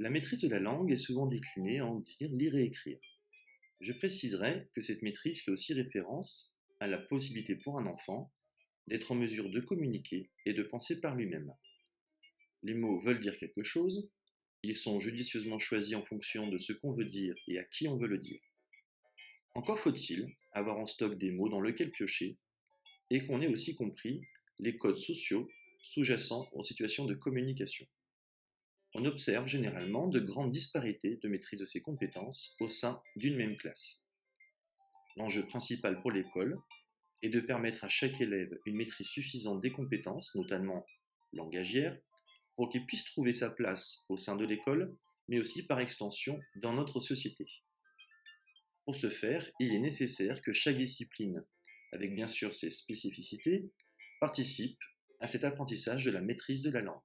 La maîtrise de la langue est souvent déclinée en dire, lire et écrire. Je préciserai que cette maîtrise fait aussi référence à la possibilité pour un enfant d'être en mesure de communiquer et de penser par lui-même. Les mots veulent dire quelque chose, ils sont judicieusement choisis en fonction de ce qu'on veut dire et à qui on veut le dire. Encore faut-il avoir en stock des mots dans lesquels piocher et qu'on ait aussi compris les codes sociaux sous-jacents aux situations de communication. On observe généralement de grandes disparités de maîtrise de ces compétences au sein d'une même classe. L'enjeu principal pour l'école est de permettre à chaque élève une maîtrise suffisante des compétences, notamment langagières, pour qu'il puisse trouver sa place au sein de l'école, mais aussi par extension dans notre société. Pour ce faire, il est nécessaire que chaque discipline, avec bien sûr ses spécificités, participe à cet apprentissage de la maîtrise de la langue.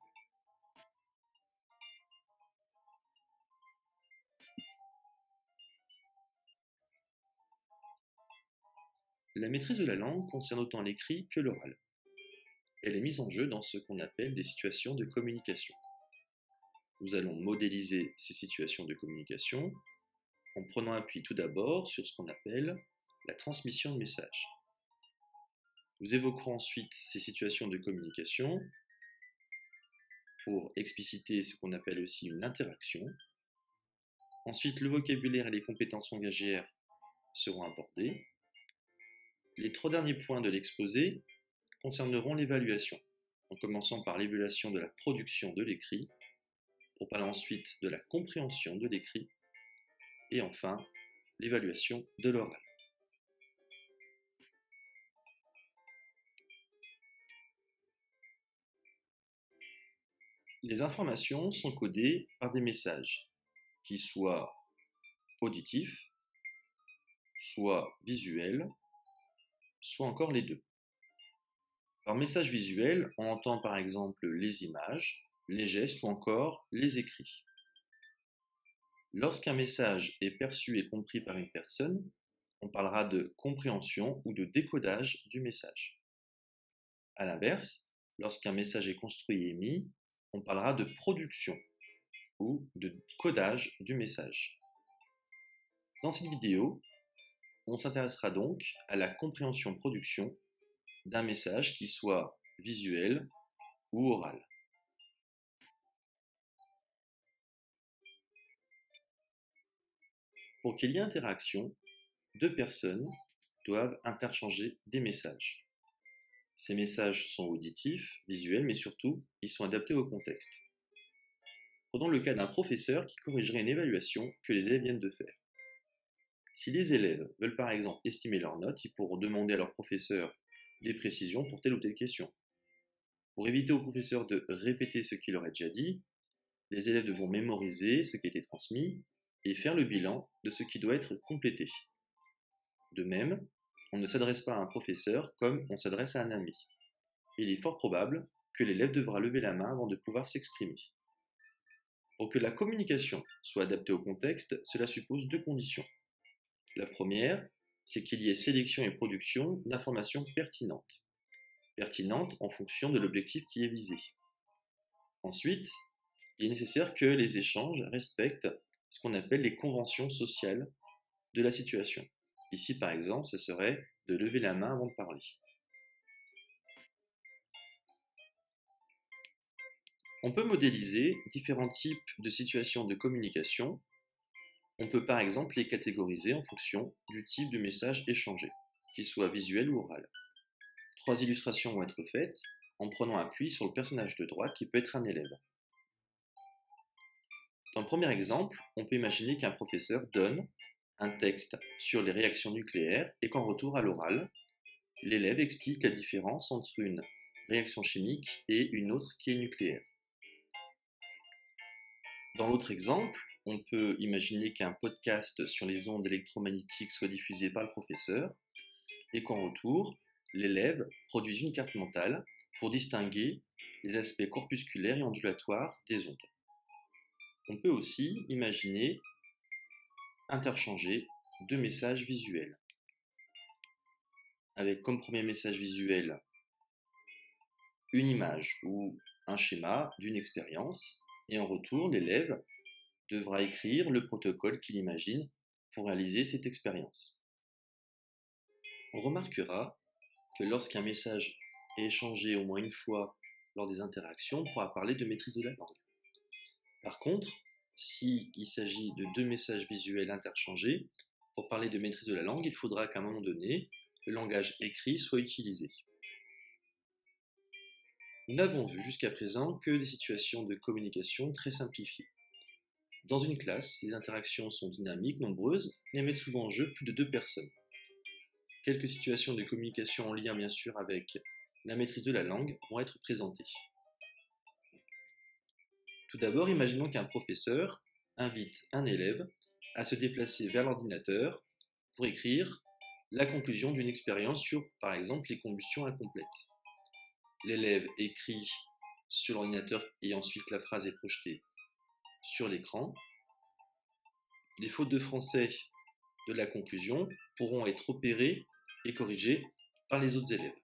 La maîtrise de la langue concerne autant l'écrit que l'oral. Elle est mise en jeu dans ce qu'on appelle des situations de communication. Nous allons modéliser ces situations de communication en prenant appui tout d'abord sur ce qu'on appelle la transmission de messages. Nous évoquerons ensuite ces situations de communication pour expliciter ce qu'on appelle aussi une interaction. Ensuite, le vocabulaire et les compétences langagières seront abordés. Les 3 derniers points de l'exposé concerneront l'évaluation, en commençant par l'évaluation de la production de l'écrit, pour parler ensuite de la compréhension de l'écrit, et enfin l'évaluation de l'oral. Les informations sont codées par des messages qui soient auditifs, soit visuels, soit encore les deux. Par message visuel, on entend par exemple les images, les gestes ou encore les écrits. Lorsqu'un message est perçu et compris par une personne, on parlera de compréhension ou de décodage du message. A l'inverse, lorsqu'un message est construit et émis, on parlera de production ou de codage du message. Dans cette vidéo, on s'intéressera donc à la compréhension-production d'un message qui soit visuel ou oral. Pour qu'il y ait interaction, deux personnes doivent interchanger des messages. Ces messages sont auditifs, visuels, mais surtout, ils sont adaptés au contexte. Prenons le cas d'un professeur qui corrigerait une évaluation que les élèves viennent de faire. Si les élèves veulent par exemple estimer leurs notes, ils pourront demander à leur professeur des précisions pour telle ou telle question. Pour éviter au professeur de répéter ce qu'il aurait déjà dit, les élèves devront mémoriser ce qui a été transmis et faire le bilan de ce qui doit être complété. De même, on ne s'adresse pas à un professeur comme on s'adresse à un ami. Il est fort probable que l'élève devra lever la main avant de pouvoir s'exprimer. Pour que la communication soit adaptée au contexte, cela suppose deux conditions. La première, c'est qu'il y ait sélection et production d'informations pertinentes. Pertinentes en fonction de l'objectif qui est visé. Ensuite, il est nécessaire que les échanges respectent ce qu'on appelle les conventions sociales de la situation. Ici, par exemple, ce serait de lever la main avant de parler. On peut modéliser différents types de situations de communication. On peut par exemple les catégoriser en fonction du type de message échangé, qu'il soit visuel ou oral. 3 illustrations vont être faites en prenant appui sur le personnage de droite qui peut être un élève. Dans le premier exemple, on peut imaginer qu'un professeur donne un texte sur les réactions nucléaires et qu'en retour à l'oral, l'élève explique la différence entre une réaction chimique et une autre qui est nucléaire. Dans l'autre exemple, on peut imaginer qu'un podcast sur les ondes électromagnétiques soit diffusé par le professeur et qu'en retour, l'élève produise une carte mentale pour distinguer les aspects corpusculaires et ondulatoires des ondes. On peut aussi imaginer interchanger deux messages visuels, avec comme premier message visuel une image ou un schéma d'une expérience, et en retour, l'élève devra écrire le protocole qu'il imagine pour réaliser cette expérience. On remarquera que lorsqu'un message est échangé au moins une fois lors des interactions, on pourra parler de maîtrise de la langue. Par contre, s'il s'agit de deux messages visuels interchangés, pour parler de maîtrise de la langue, il faudra qu'à un moment donné, le langage écrit soit utilisé. Nous n'avons vu jusqu'à présent que des situations de communication très simplifiées. Dans une classe, les interactions sont dynamiques, nombreuses, et mettent souvent en jeu plus de deux personnes. Quelques situations de communication en lien bien sûr avec la maîtrise de la langue vont être présentées. Tout d'abord, imaginons qu'un professeur invite un élève à se déplacer vers l'ordinateur pour écrire la conclusion d'une expérience sur, par exemple, les combustions incomplètes. L'élève écrit sur l'ordinateur et ensuite la phrase est projetée sur l'écran. Les fautes de français de la conclusion pourront être repérées et corrigées par les autres élèves.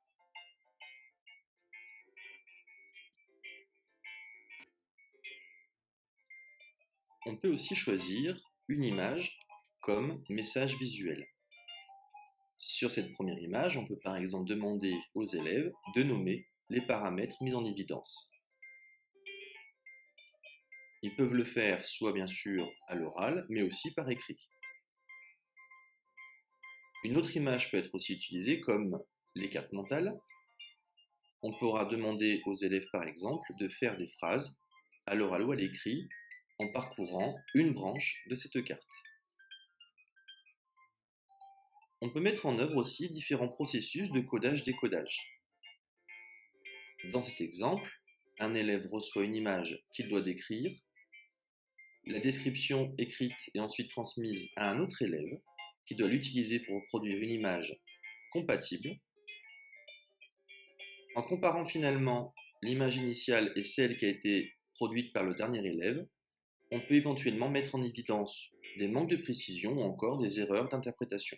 On peut aussi choisir une image comme message visuel. Sur cette première image, on peut par exemple demander aux élèves de nommer les paramètres mis en évidence. Ils peuvent le faire soit bien sûr à l'oral, mais aussi par écrit. Une autre image peut être aussi utilisée comme les cartes mentales. On pourra demander aux élèves par exemple de faire des phrases à l'oral ou à l'écrit en parcourant une branche de cette carte. On peut mettre en œuvre aussi différents processus de codage-décodage. Dans cet exemple, un élève reçoit une image qu'il doit décrire, la description écrite est ensuite transmise à un autre élève qui doit l'utiliser pour reproduire une image compatible. En comparant finalement l'image initiale et celle qui a été produite par le dernier élève, on peut éventuellement mettre en évidence des manques de précision ou encore des erreurs d'interprétation.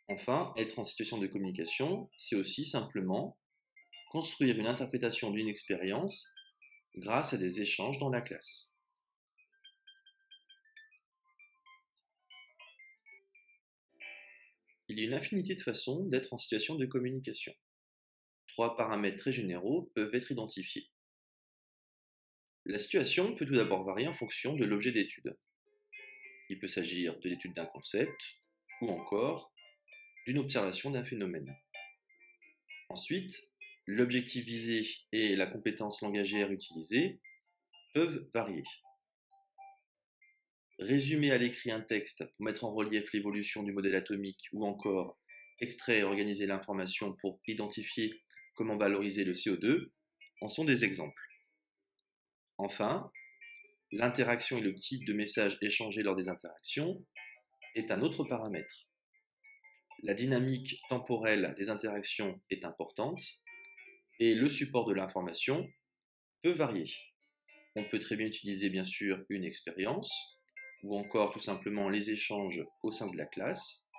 Enfin, être en situation de communication, c'est aussi simplement construire une interprétation d'une expérience grâce à des échanges dans la classe. Il y a une infinité de façons d'être en situation de communication. 3 paramètres très généraux peuvent être identifiés. La situation peut tout d'abord varier en fonction de l'objet d'étude. Il peut s'agir de l'étude d'un concept ou encore d'une observation d'un phénomène. Ensuite, l'objectif visé et la compétence langagière utilisée peuvent varier. Résumer à l'écrit un texte pour mettre en relief l'évolution du modèle atomique ou encore extraire et organiser l'information pour identifier comment valoriser le CO2 en sont des exemples. Enfin, l'interaction et le type de message échangé lors des interactions est un autre paramètre. La dynamique temporelle des interactions est importante et le support de l'information peut varier. On peut très bien utiliser bien sûr une expérience ou encore tout simplement les échanges au sein de la classe.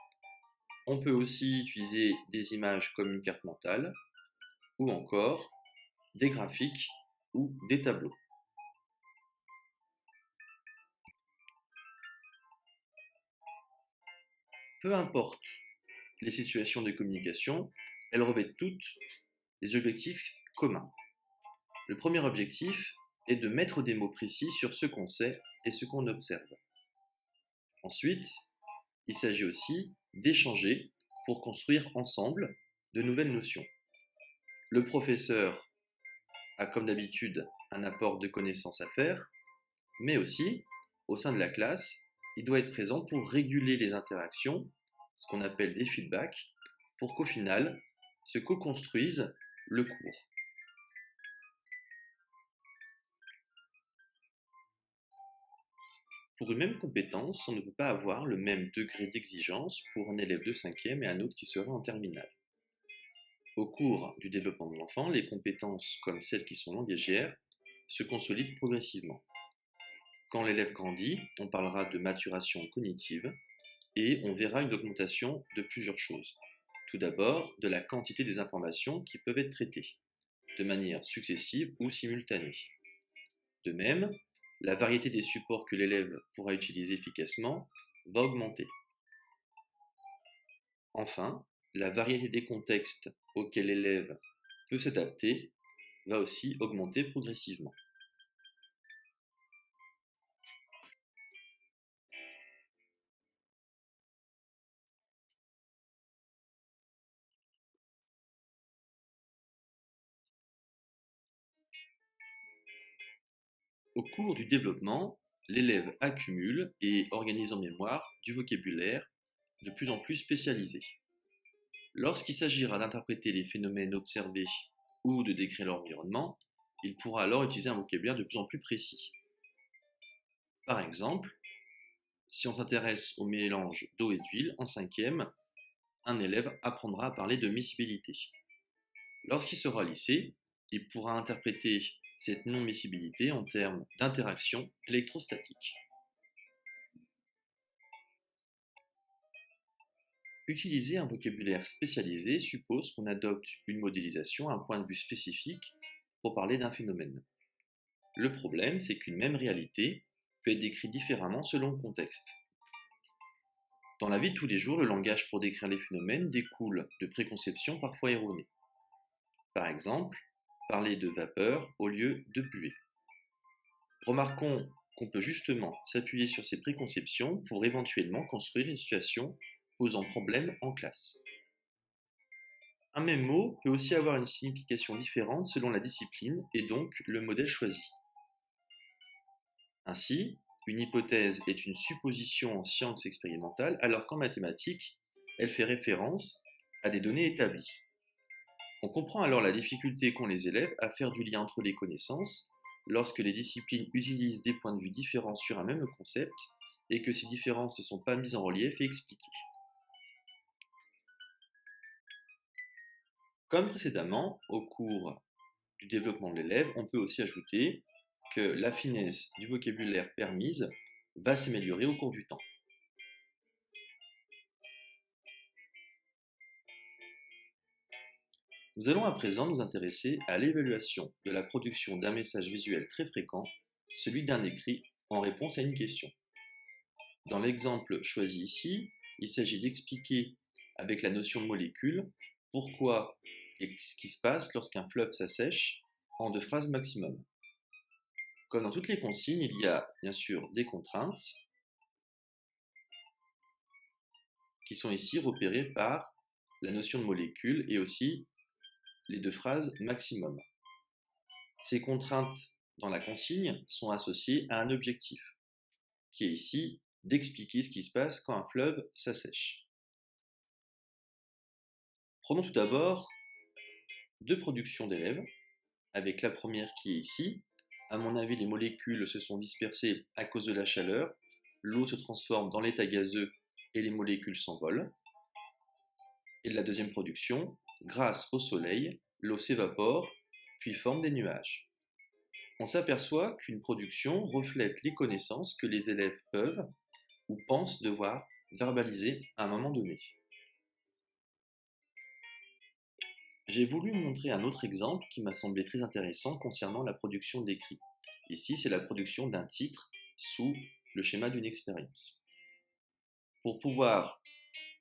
On peut aussi utiliser des images comme une carte mentale ou encore des graphiques ou des tableaux. Peu importe les situations de communication, elles revêtent toutes des objectifs communs. Le premier objectif est de mettre des mots précis sur ce qu'on sait et ce qu'on observe. Ensuite, il s'agit aussi d'échanger pour construire ensemble de nouvelles notions. Le professeur a comme d'habitude un apport de connaissances à faire, mais aussi, au sein de la classe, il doit être présent pour réguler les interactions, ce qu'on appelle des feedbacks, pour qu'au final, se co-construise le cours. Pour une même compétence, on ne peut pas avoir le même degré d'exigence pour un élève de 5e et un autre qui serait en terminale. Au cours du développement de l'enfant, les compétences comme celles qui sont langagières se consolident progressivement. Quand l'élève grandit, on parlera de maturation cognitive et on verra une augmentation de plusieurs choses. Tout d'abord, de la quantité des informations qui peuvent être traitées, de manière successive ou simultanée. De même, la variété des supports que l'élève pourra utiliser efficacement va augmenter. Enfin, la variété des contextes auxquels l'élève peut s'adapter va aussi augmenter progressivement. Au cours du développement, l'élève accumule et organise en mémoire du vocabulaire de plus en plus spécialisé. Lorsqu'il s'agira d'interpréter les phénomènes observés ou de décrire l'environnement, il pourra alors utiliser un vocabulaire de plus en plus précis. Par exemple, si on s'intéresse au mélange d'eau et d'huile en cinquième, un élève apprendra à parler de miscibilité. Lorsqu'il sera au lycée, il pourra interpréter cette non-miscibilité en termes d'interaction électrostatique. Utiliser un vocabulaire spécialisé suppose qu'on adopte une modélisation à un point de vue spécifique pour parler d'un phénomène. Le problème, c'est qu'une même réalité peut être décrite différemment selon le contexte. Dans la vie de tous les jours, le langage pour décrire les phénomènes découle de préconceptions parfois erronées. Par exemple, parler de vapeur au lieu de buée. Remarquons qu'on peut justement s'appuyer sur ces préconceptions pour éventuellement construire une situation posant problème en classe. Un même mot peut aussi avoir une signification différente selon la discipline et donc le modèle choisi. Ainsi, une hypothèse est une supposition en sciences expérimentales, alors qu'en mathématiques, elle fait référence à des données établies. On comprend alors la difficulté qu'ont les élèves à faire du lien entre les connaissances lorsque les disciplines utilisent des points de vue différents sur un même concept et que ces différences ne sont pas mises en relief et expliquées. Comme précédemment, au cours du développement de l'élève, on peut aussi ajouter que la finesse du vocabulaire permise va s'améliorer au cours du temps. Nous allons à présent nous intéresser à l'évaluation de la production d'un message visuel très fréquent, celui d'un écrit en réponse à une question. Dans l'exemple choisi ici, il s'agit d'expliquer avec la notion de molécule pourquoi et ce qui se passe lorsqu'un fleuve s'assèche en 2 phrases maximum. Comme dans toutes les consignes, il y a bien sûr des contraintes qui sont ici repérées par la notion de molécule et aussi les 2 phrases maximum. Ces contraintes dans la consigne sont associées à un objectif, qui est ici d'expliquer ce qui se passe quand un fleuve s'assèche. Prenons tout d'abord 2 productions d'élèves, avec la première qui est ici. À mon avis, les molécules se sont dispersées à cause de la chaleur, l'eau se transforme dans l'état gazeux et les molécules s'envolent. Et la deuxième production, grâce au soleil, l'eau s'évapore, puis forme des nuages. On s'aperçoit qu'une production reflète les connaissances que les élèves peuvent ou pensent devoir verbaliser à un moment donné. J'ai voulu montrer un autre exemple qui m'a semblé très intéressant concernant la production d'écrits. Ici, c'est la production d'un titre sous le schéma d'une expérience. Pour pouvoir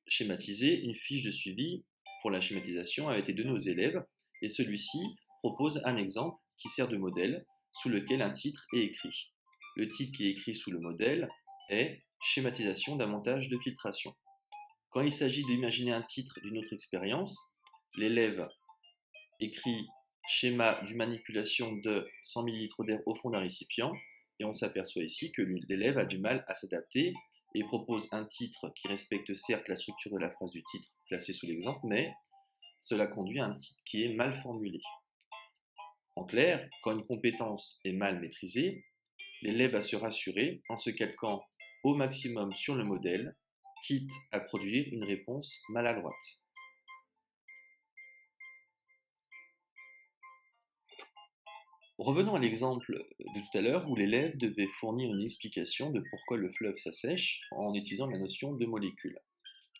schématiser, une fiche de suivi pour la schématisation a été donnée aux élèves et celui-ci propose un exemple qui sert de modèle sous lequel un titre est écrit. Le titre qui est écrit sous le modèle est Schématisation d'un montage de filtration. Quand il s'agit d'imaginer un titre d'une autre expérience, l'élève écrit schéma d'une manipulation de 100 ml d'air au fond d'un récipient et on s'aperçoit ici que l'élève a du mal à s'adapter et propose un titre qui respecte certes la structure de la phrase du titre placée sous l'exemple, mais cela conduit à un titre qui est mal formulé. En clair, quand une compétence est mal maîtrisée, l'élève va se rassurer en se calquant au maximum sur le modèle, quitte à produire une réponse maladroite. Revenons à l'exemple de tout à l'heure où l'élève devait fournir une explication de pourquoi le fleuve s'assèche en utilisant la notion de molécule.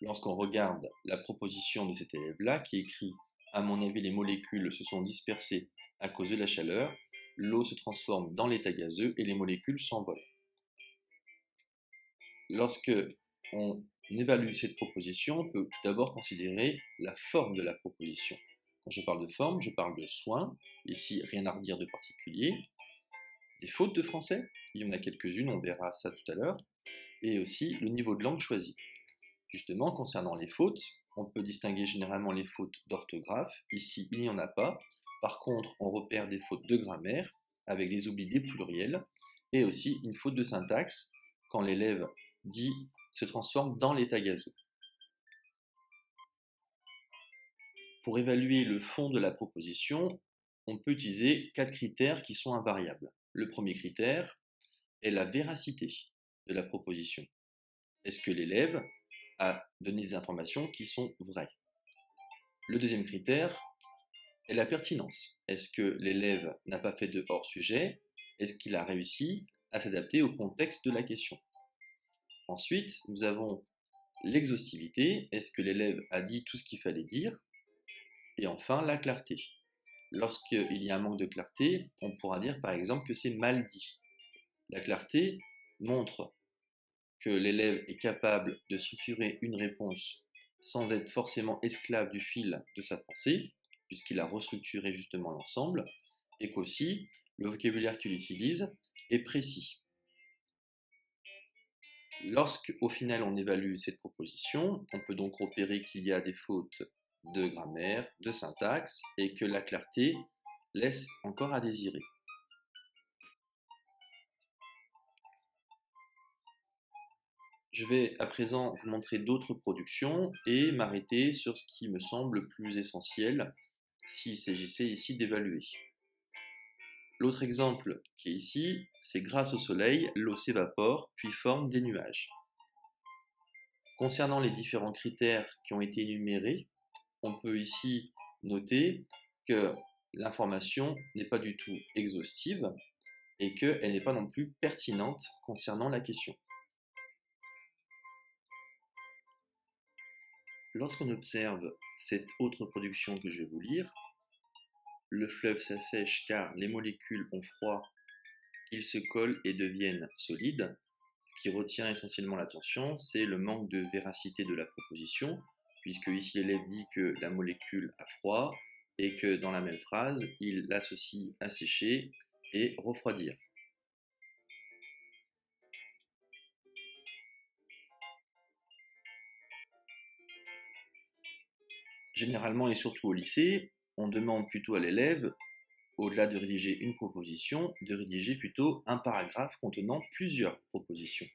Lorsqu'on regarde la proposition de cet élève-là qui écrit « À mon avis, les molécules se sont dispersées à cause de la chaleur », l'eau se transforme dans l'état gazeux et les molécules s'envolent. Lorsque on évalue cette proposition, on peut tout d'abord considérer la forme de la proposition. Quand je parle de forme, je parle de soin, ici rien à redire de particulier, des fautes de français, il y en a quelques-unes, on verra ça tout à l'heure, et aussi le niveau de langue choisi. Justement, concernant les fautes, on peut distinguer généralement les fautes d'orthographe, ici il n'y en a pas, par contre on repère des fautes de grammaire, avec des oublis des pluriels, et aussi une faute de syntaxe, quand l'élève dit se transforme dans l'état gazeux. Pour évaluer le fond de la proposition, on peut utiliser 4 critères qui sont invariables. Le premier critère est la véracité de la proposition. Est-ce que l'élève a donné des informations qui sont vraies? Le deuxième critère est la pertinence. Est-ce que l'élève n'a pas fait de hors-sujet? Est-ce qu'il a réussi à s'adapter au contexte de la question? Ensuite, nous avons l'exhaustivité. Est-ce que l'élève a dit tout ce qu'il fallait dire? Et enfin, la clarté. Lorsqu'il y a un manque de clarté, on pourra dire par exemple que c'est mal dit. La clarté montre que l'élève est capable de structurer une réponse sans être forcément esclave du fil de sa pensée, puisqu'il a restructuré justement l'ensemble, et qu'aussi le vocabulaire qu'il utilise est précis. Lorsqu'au final on évalue cette proposition, on peut donc repérer qu'il y a des fautes de grammaire, de syntaxe, et que la clarté laisse encore à désirer. Je vais à présent vous montrer d'autres productions et m'arrêter sur ce qui me semble le plus essentiel s'il s'agissait ici d'évaluer. L'autre exemple qui est ici, c'est grâce au soleil, l'eau s'évapore puis forme des nuages. Concernant les différents critères qui ont été énumérés, on peut ici noter que l'information n'est pas du tout exhaustive et qu'elle n'est pas non plus pertinente concernant la question. Lorsqu'on observe cette autre production que je vais vous lire, le fleuve s'assèche car les molécules ont froid, ils se collent et deviennent solides. Ce qui retient essentiellement l'attention, c'est le manque de véracité de la proposition, puisque ici l'élève dit que la molécule a froid et que dans la même phrase, il l'associe à sécher et refroidir. Généralement et surtout au lycée, on demande plutôt à l'élève, au-delà de rédiger une proposition, de rédiger plutôt un paragraphe contenant plusieurs propositions.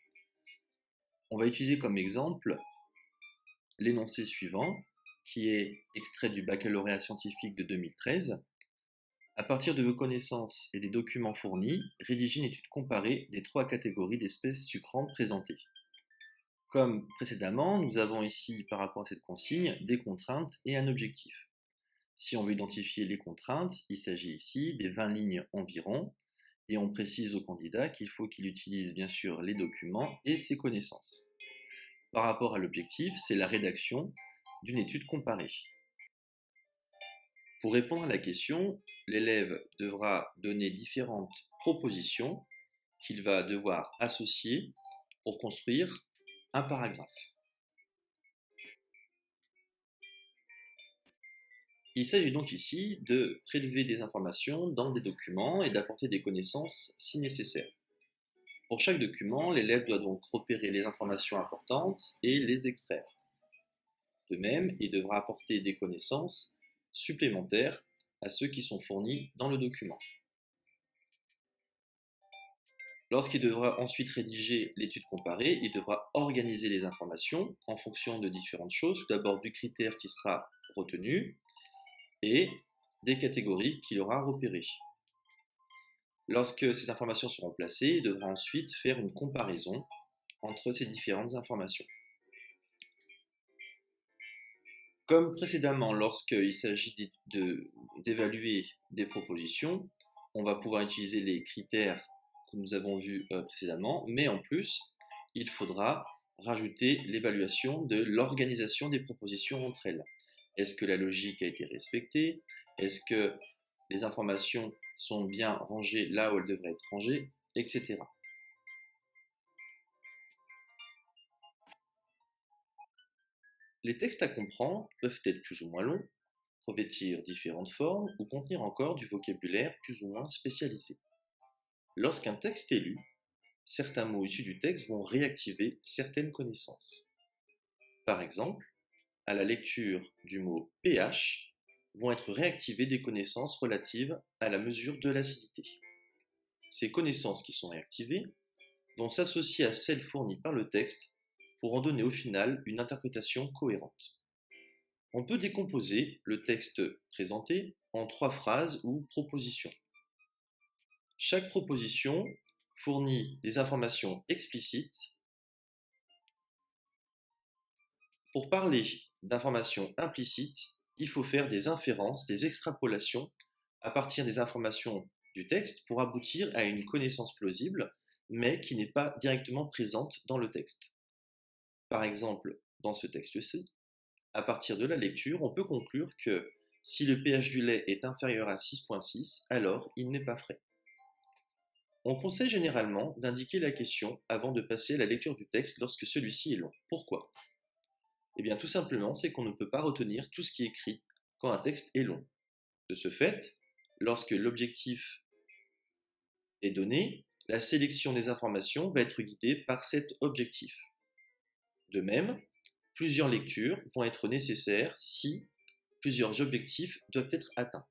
On va utiliser comme exemple l'énoncé suivant, qui est extrait du baccalauréat scientifique de 2013. À partir de vos connaissances et des documents fournis, rédigez une étude comparée des 3 catégories d'espèces sucrantes présentées. Comme précédemment, nous avons ici, par rapport à cette consigne, des contraintes et un objectif. Si on veut identifier les contraintes, il s'agit ici des 20 lignes environ, et on précise au candidat qu'il faut qu'il utilise bien sûr les documents et ses connaissances. Par rapport à l'objectif, c'est la rédaction d'une étude comparée. Pour répondre à la question, l'élève devra donner différentes propositions qu'il va devoir associer pour construire un paragraphe. Il s'agit donc ici de prélever des informations dans des documents et d'apporter des connaissances si nécessaire. Pour chaque document, l'élève doit donc repérer les informations importantes et les extraire. De même, il devra apporter des connaissances supplémentaires à ceux qui sont fournis dans le document. Lorsqu'il devra ensuite rédiger l'étude comparée, il devra organiser les informations en fonction de différentes choses. Tout d'abord du critère qui sera retenu et des catégories qu'il aura repérées. Lorsque ces informations seront placées, il devra ensuite faire une comparaison entre ces différentes informations. Comme précédemment, lorsqu'il s'agit d'évaluer des propositions, on va pouvoir utiliser les critères que nous avons vus précédemment, mais en plus, il faudra rajouter l'évaluation de l'organisation des propositions entre elles. Est-ce que la logique a été respectée? Est-ce que les informations sont bien rangées là où elles devraient être rangées, etc. Les textes à comprendre peuvent être plus ou moins longs, revêtir différentes formes ou contenir encore du vocabulaire plus ou moins spécialisé. Lorsqu'un texte est lu, certains mots issus du texte vont réactiver certaines connaissances. Par exemple, à la lecture du mot pH, vont être réactivées des connaissances relatives à la mesure de l'acidité. Ces connaissances qui sont réactivées vont s'associer à celles fournies par le texte pour en donner au final une interprétation cohérente. On peut décomposer le texte présenté en 3 phrases ou propositions. Chaque proposition fournit des informations explicites. Pour parler d'informations implicites, il faut faire des inférences, des extrapolations à partir des informations du texte pour aboutir à une connaissance plausible, mais qui n'est pas directement présente dans le texte. Par exemple, dans ce texte-ci, à partir de la lecture, on peut conclure que si le pH du lait est inférieur à 6,6, alors il n'est pas frais. On conseille généralement d'indiquer la question avant de passer à la lecture du texte lorsque celui-ci est long. Pourquoi ? Eh bien tout simplement, c'est qu'on ne peut pas retenir tout ce qui est écrit quand un texte est long. De ce fait, lorsque l'objectif est donné, la sélection des informations va être guidée par cet objectif. De même, plusieurs lectures vont être nécessaires si plusieurs objectifs doivent être atteints.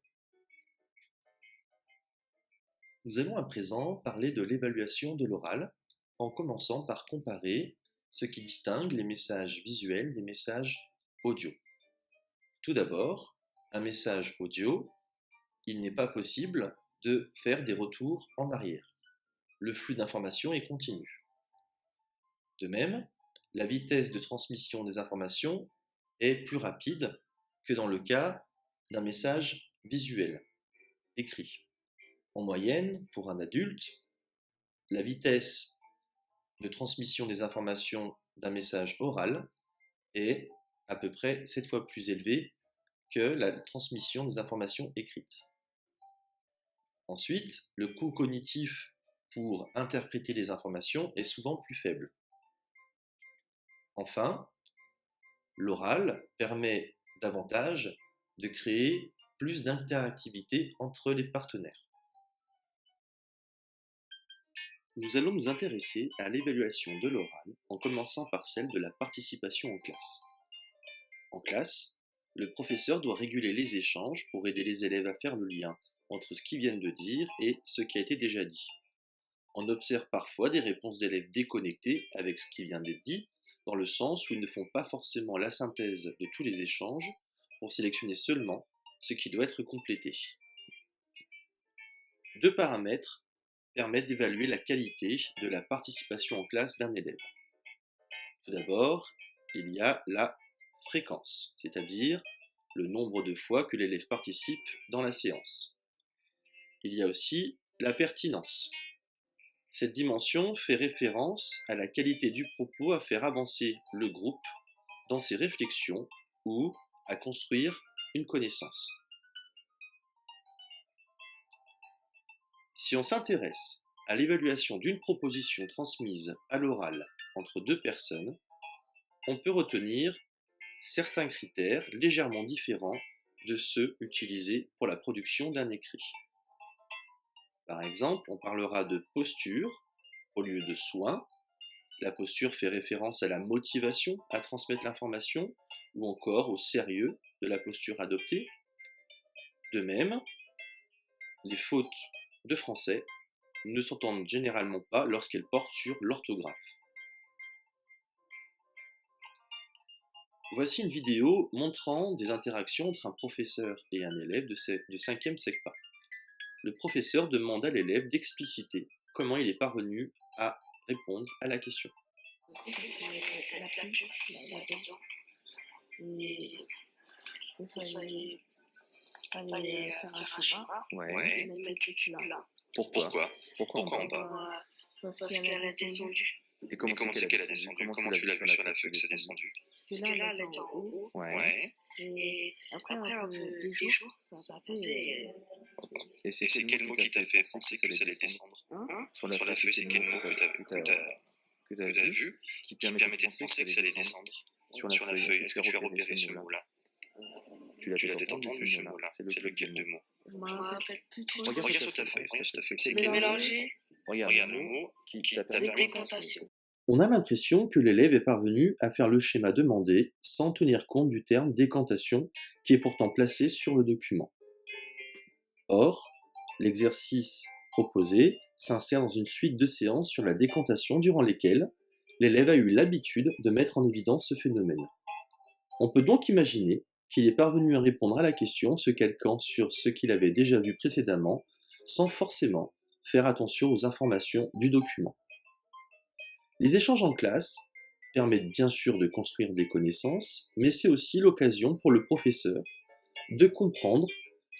Nous allons à présent parler de l'évaluation de l'oral, en commençant par comparer ce qui distingue les messages visuels des messages audio. Tout d'abord, un message audio, il n'est pas possible de faire des retours en arrière. Le flux d'informations est continu. De même, la vitesse de transmission des informations est plus rapide que dans le cas d'un message visuel, écrit. En moyenne, pour un adulte, la vitesse de transmission des informations d'un message oral est à peu près 7 fois plus élevée que la transmission des informations écrites. Ensuite, le coût cognitif pour interpréter les informations est souvent plus faible. Enfin, l'oral permet davantage de créer plus d'interactivité entre les partenaires. Nous allons nous intéresser à l'évaluation de l'oral en commençant par celle de la participation en classe. En classe, le professeur doit réguler les échanges pour aider les élèves à faire le lien entre ce qu'ils viennent de dire et ce qui a été déjà dit. On observe parfois des réponses d'élèves déconnectées avec ce qui vient d'être dit, dans le sens où ils ne font pas forcément la synthèse de tous les échanges pour sélectionner seulement ce qui doit être complété. 2 paramètres permettent d'évaluer la qualité de la participation en classe d'un élève. Tout d'abord, il y a la fréquence, c'est-à-dire le nombre de fois que l'élève participe dans la séance. Il y a aussi la pertinence. Cette dimension fait référence à la qualité du propos à faire avancer le groupe dans ses réflexions ou à construire une connaissance. Si on s'intéresse à l'évaluation d'une proposition transmise à l'oral entre 2 personnes, on peut retenir certains critères légèrement différents de ceux utilisés pour la production d'un écrit. Par exemple, on parlera de posture au lieu de soin. La posture fait référence à la motivation à transmettre l'information ou encore au sérieux de la posture adoptée. De même, les fautes de français ne s'entendent généralement pas lorsqu'elles portent sur l'orthographe. Voici une vidéo montrant des interactions entre un professeur et un élève de 5e SECPA. Le professeur demande à l'élève d'expliciter comment il est parvenu à répondre à la question. Fallait faire un schéma. Ouais. Là. Pourquoi en bas? Parce qu'elle a descendu. Et comment c'est qu'elle a descendu? Comment tu l'as vu sur la feuille que c'est descendu? Parce que là, elle était en haut. Ouais. Et après un peu des jours, ça a passé Et c'est quel mot qui t'a fait penser que ça allait descendre? Sur la feuille, c'est quel mot que tu as vu qui permettait de penser que ça allait descendre sur la feuille? Est-ce que tu as repéré ce mot-là? Tu l'as peut-être entendu ce mot-là. C'est lequel de mot? Je me rappelle plus trop. Regarde sur ta feuille. C'est quel mot? Mélanger, Regarde le mot qui t'a permis de penser. décantation. On a l'impression que l'élève est parvenu à faire le schéma demandé sans tenir compte du terme décantation qui est pourtant placé sur le document. Or, l'exercice proposé s'insère dans une suite de séances sur la décantation durant lesquelles l'élève a eu l'habitude de mettre en évidence ce phénomène. On peut donc imaginer qu'il est parvenu à répondre à la question se calquant sur ce qu'il avait déjà vu précédemment sans forcément faire attention aux informations du document. Les échanges en classe permettent bien sûr de construire des connaissances, mais c'est aussi l'occasion pour le professeur de comprendre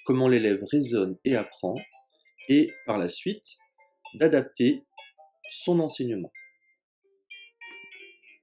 comment l'élève raisonne et apprend, et par la suite d'adapter son enseignement.